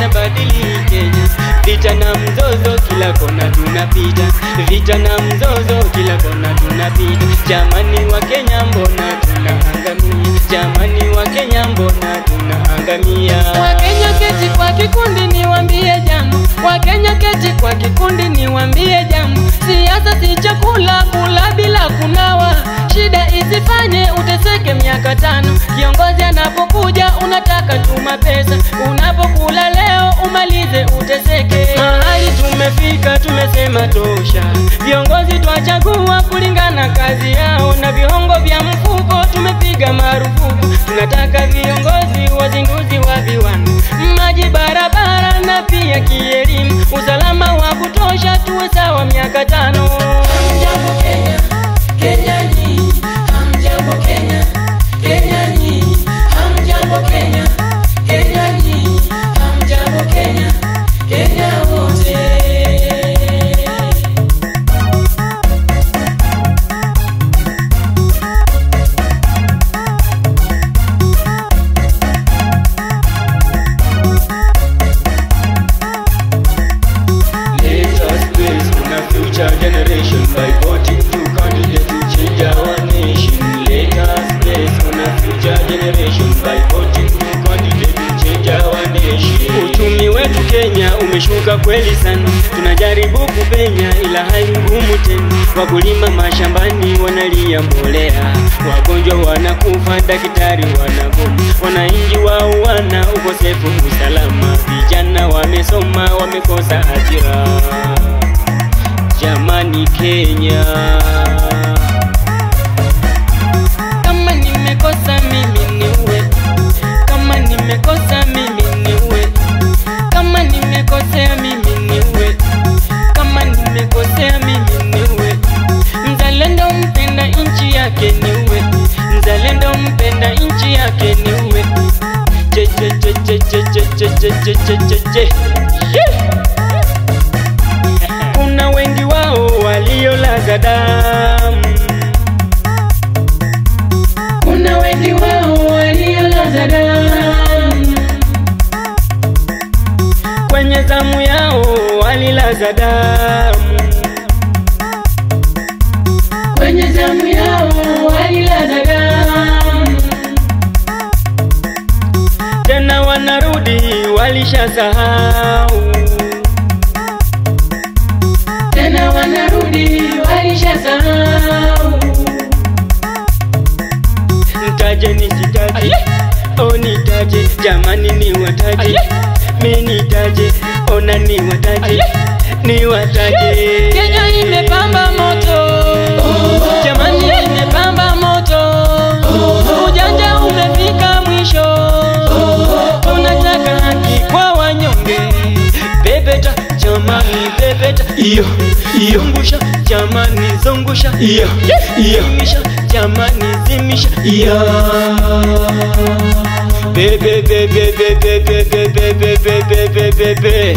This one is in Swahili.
yanabadili Kenya. Vita na mzozo kila kona tunapita, vita na mzozo kila kona tunapita. Jamani wa Kenya mbona tunaangamia, jamani wa Kenya mbona tunaangamia. Wakenya keti kwa kikundi niwaambie jambo, Wakenya keti kwa kikundi niwaambie jambo. Siasa si chakula, kula bila kunawa. Shida isifanye uteseke miaka 5. Kiongozi anapokuja unataka tuma pesa, unapokula leo umalize uteseke. Mahali tumefika tumesema tosha, viongozi twachagua kulingana kazi yao, na viongo vya mfuko tumepiga marufuku. Tunataka viongozi wazinduzi wa viwanda, maji, barabara na pia kielimu, usalama wa kutosha, tuwe sawa miaka 5. Hamjambo Kenya, Kenya ni hamjambo Kenya, Kenya ni hamjambo Kenya, Kenya ni hamjambo Kenya, Kenya wote. Generation by voting to candidate to change our nation. Let us place on a future generation by voting to candidate to change our nation. Uchumi wetu Kenya umeshuka kweli sana, tunajaribu kupenya ila hali ngumu tena. Wakulima mashambani wanalia mbolea, wagonjwa wanakufa, daktari wanagoma, wananchi wao wana ukosefu usalama, vijana wamesoma wamekosa ajira. Jamani Kenya, kama nimekosa mimi niwe, kama nimekosa mimi niwe, kama nimekosea mimi niwe, kama nimekosea mimi niwe. Mzalendo mpenda nchi yake niwe, mzalendo mpenda nchi yake niwe. Je je je je je je je je je je je. Kuna wengi wao waliolaza damu, kuna wengi wao waliolaza damu, kwenye zamu yao walilaza damu, kwenye zamu yao walilaza damu. Tena wanarudi walishasahau, tena wanarudi walishasahau. Nitaje nisitaje, oh nitaje, jamani ni wataje, mimi nitaje, ona ni wataje, ni wataje. Kenya imepamba moto, jamani imepamba moto, ujanja umefika mwisho. Tunataka haki kwa wanyonge, Pepeta jamani pepeta, iyo iyo, zungusha jamani zungusha, iyo iyo, zimisha jamani zimisha, iyo. Bebe bebe bebe bebe bebe bebe bebe bebe.